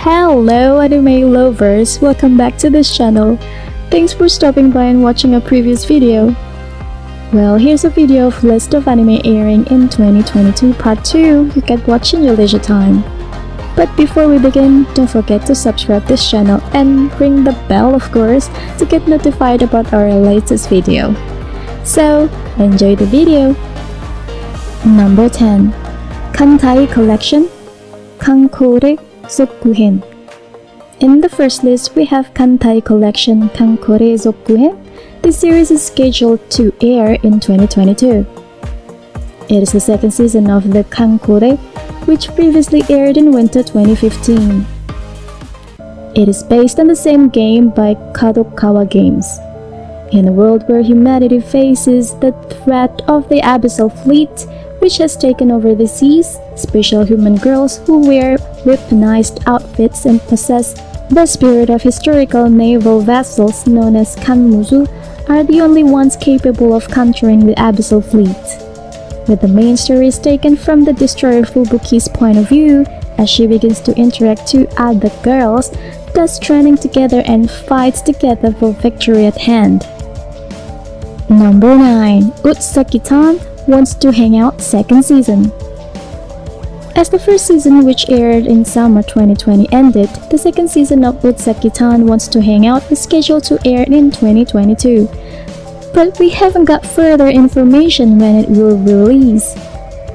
Hello anime lovers, welcome back to this channel. Thanks for stopping by and watching a previous video. Well, here's a video of list of anime airing in 2022 part 2 you can watch in your leisure time. But before we begin, don't forget to subscribe this channel and ring the bell of course to get notified about our latest video. So, enjoy the video! Number 10. Kantai Collection Kankore Zokuhen. In the first list, we have Kantai Collection Kankore Zokuhen. This series is scheduled to air in 2022. It is the second season of the Kankore, which previously aired in winter 2015. It is based on the same game by Kadokawa Games. In a world where humanity faces the threat of the Abyssal Fleet, which has taken over the seas, special human girls who wear weaponized outfits and possess the spirit of historical naval vessels known as Kanmusu are the only ones capable of countering the Abyssal Fleet. With the main stories taken from the destroyer Fubuki's point of view, as she begins to interact to other girls, thus training together and fights together for victory at hand. Number 9. Utsaki-tan Wants to Hang Out second season. As the first season, which aired in summer 2020, ended, the second season of Utsaki-tan Wants to Hang Out is scheduled to air in 2022. But we haven't got further information when it will release.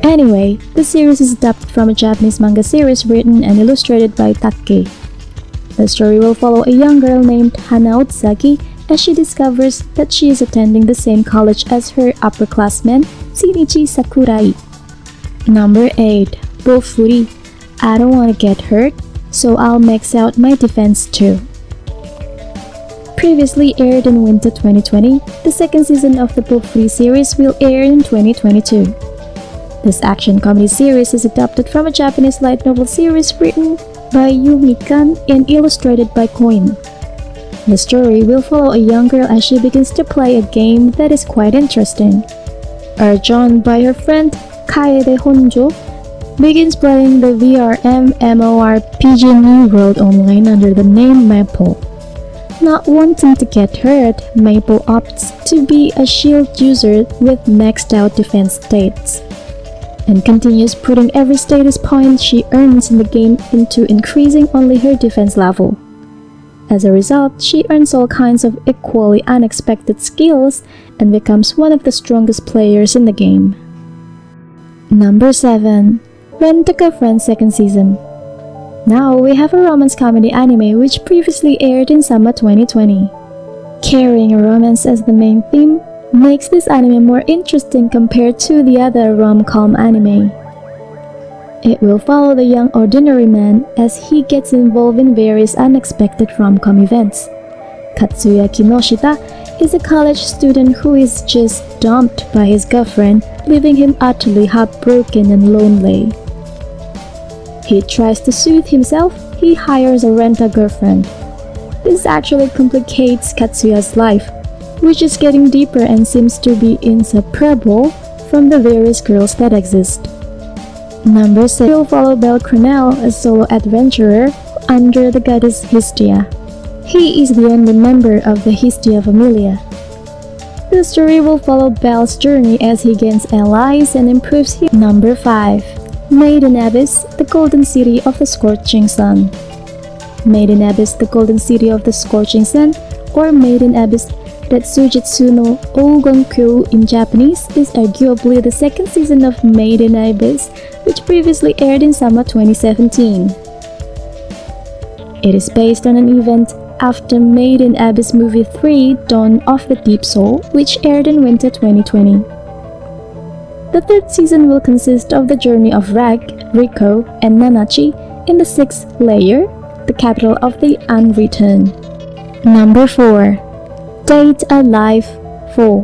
Anyway, the series is adapted from a Japanese manga series written and illustrated by Take. The story will follow a young girl named Hana Utsaki as she discovers that she is attending the same college as her upperclassman, Shinichi Sakurai. Number 8. Bofuri. I don't want to get hurt, so I'll max out my defense too. Previously aired in winter 2020, the second season of the Bofuri series will air in 2022. This action comedy series is adapted from a Japanese light novel series written by Yu Mikan and illustrated by Koin. The story will follow a young girl as she begins to play a game that is quite interesting. Urged on by her friend Kaede Honjo, begins playing the VR MMORPG New World Online under the name Maple. Not wanting to get hurt, Maple opts to be a shield user with maxed out defense stats, and continues putting every status point she earns in the game into increasing only her defense level. As a result, she earns all kinds of equally unexpected skills and becomes one of the strongest players in the game. Number 7. Rent-a-Girlfriend second season. Now we have a romance comedy anime which previously aired in summer 2020. Carrying a romance as the main theme makes this anime more interesting compared to the other rom-com anime. It will follow the young ordinary man as he gets involved in various unexpected rom-com events. Katsuya Kinoshita is a college student who is just dumped by his girlfriend, leaving him utterly heartbroken and lonely. He tries to soothe himself. He hires a rent-a-girlfriend. This actually complicates Katsuya's life, which is getting deeper and seems to be inseparable from the various girls that exist. Number 6. Will follow Belle Crenelle, a solo adventurer under the goddess Hestia. He is the only member of the Hestia familia. The story will follow Belle's journey as he gains allies and improves his. Number 5. Maiden Abyss, the Golden City of the Scorching Sun. Maiden Abyss, the Golden City of the Scorching Sun, or Maiden Abyss Retsujitsu no Ougonkyo in Japanese, is arguably the second season of Maiden Abyss, which previously aired in summer 2017. It is based on an event after Maiden Abyss Movie 3 Dawn of the Deep Soul, which aired in winter 2020. The third season will consist of the journey of Rag, Riko, and Nanachi in the 6th layer, the capital of the Unwritten. Number 4. Date a Life 4.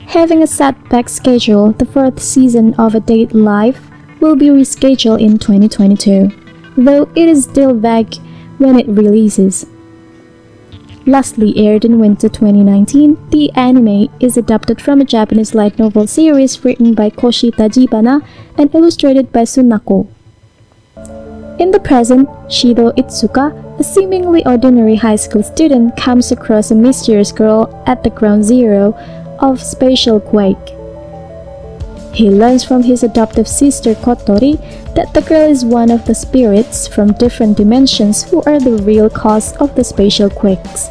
Having a setback schedule, the 4th season of A Date Life will be rescheduled in 2022, though it is still vague when it releases. Lastly aired in winter 2019, the anime is adapted from a Japanese light novel series written by Koshi Tajibana and illustrated by Sunako. In the present, Shido Itsuka, a seemingly ordinary high school student, comes across a mysterious girl at the ground zero of Spatial Quake. He learns from his adoptive sister Kotori that the girl is one of the spirits from different dimensions who are the real cause of the spatial quakes.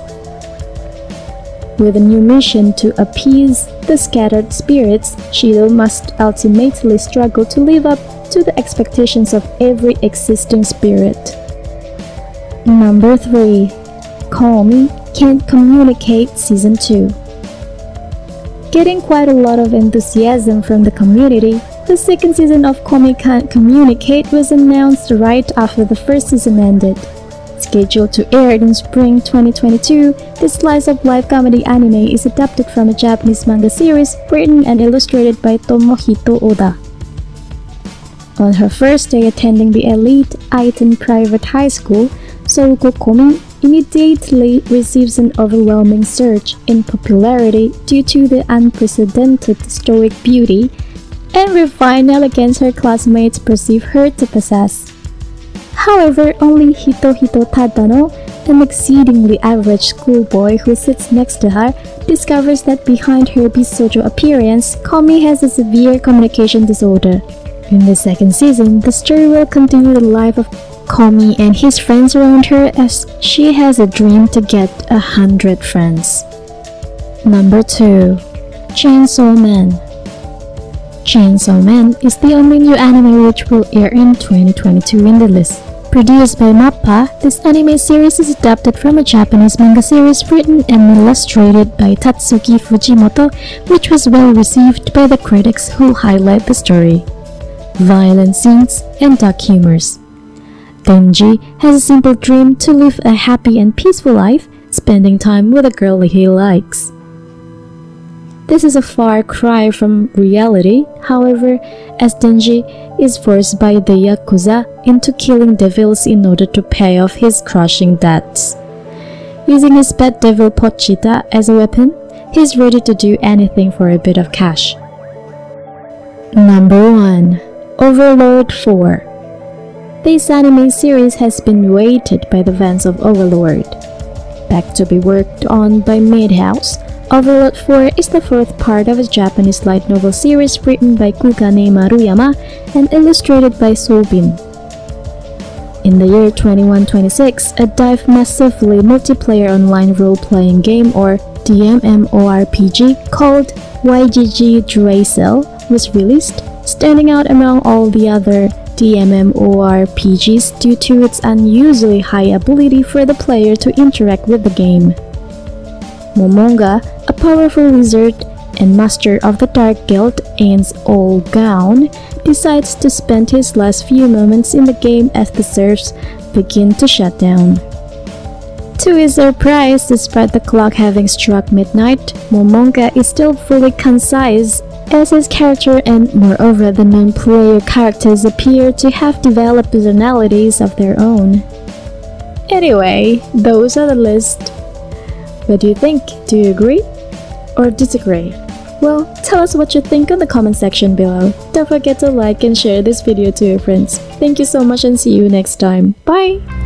With a new mission to appease the scattered spirits, Shido must ultimately struggle to live up to the expectations of every existing spirit. Number 3. Call Me Can't Communicate Season 2. Getting quite a lot of enthusiasm from the community, the second season of Call Me Can't Communicate was announced right after the first season ended. Scheduled to air in spring 2022, this slice of life comedy anime is adapted from a Japanese manga series written and illustrated by Tomohito Oda. On her first day attending the elite Aiton Private High School, Souko Komi immediately receives an overwhelming surge in popularity due to the unprecedented stoic beauty and refined elegance her classmates perceive her to possess. However, only Hitohito Tadano, an exceedingly average schoolboy who sits next to her, discovers that behind her bisoujo appearance, Komi has a severe communication disorder. In the second season, the story will continue the life of Komi and his friends around her as she has a dream to get 100 friends. Number 2. Chainsaw Man. Chainsaw Man is the only new anime which will air in 2022 in the list. Produced by MAPPA, this anime series is adapted from a Japanese manga series written and illustrated by Tatsuki Fujimoto, which was well received by the critics who highlight the story, violent scenes, and dark humors. Denji has a simple dream to live a happy and peaceful life, spending time with a girl he likes. This is a far cry from reality, however, as Denji is forced by the Yakuza into killing devils in order to pay off his crushing debts. Using his pet devil Pochita as a weapon, he is ready to do anything for a bit of cash. Number 1. Overlord 4. This anime series has been waited by the fans of Overlord. Back to be worked on by Madhouse, Overlord 4 is the fourth part of a Japanese light novel series written by Kugane Maruyama and illustrated by Soubin. In the year 2126, a dive massively multiplayer online role-playing game or DMMORPG called YGG Dracel was released, standing out among all the other DMMORPGs due to its unusually high ability for the player to interact with the game. Momonga, a powerful wizard and master of the Dark Guild Ain's Old Gown, decides to spend his last few moments in the game as the serfs begin to shut down. To his surprise, despite the clock having struck midnight, Momonga is still fully concise as his character and moreover the non-player characters appear to have developed personalities of their own. Anyway, those are the list. What do you think? Do you agree? Or disagree? Well, tell us what you think in the comment section below. Don't forget to like and share this video to your friends. Thank you so much and see you next time. Bye!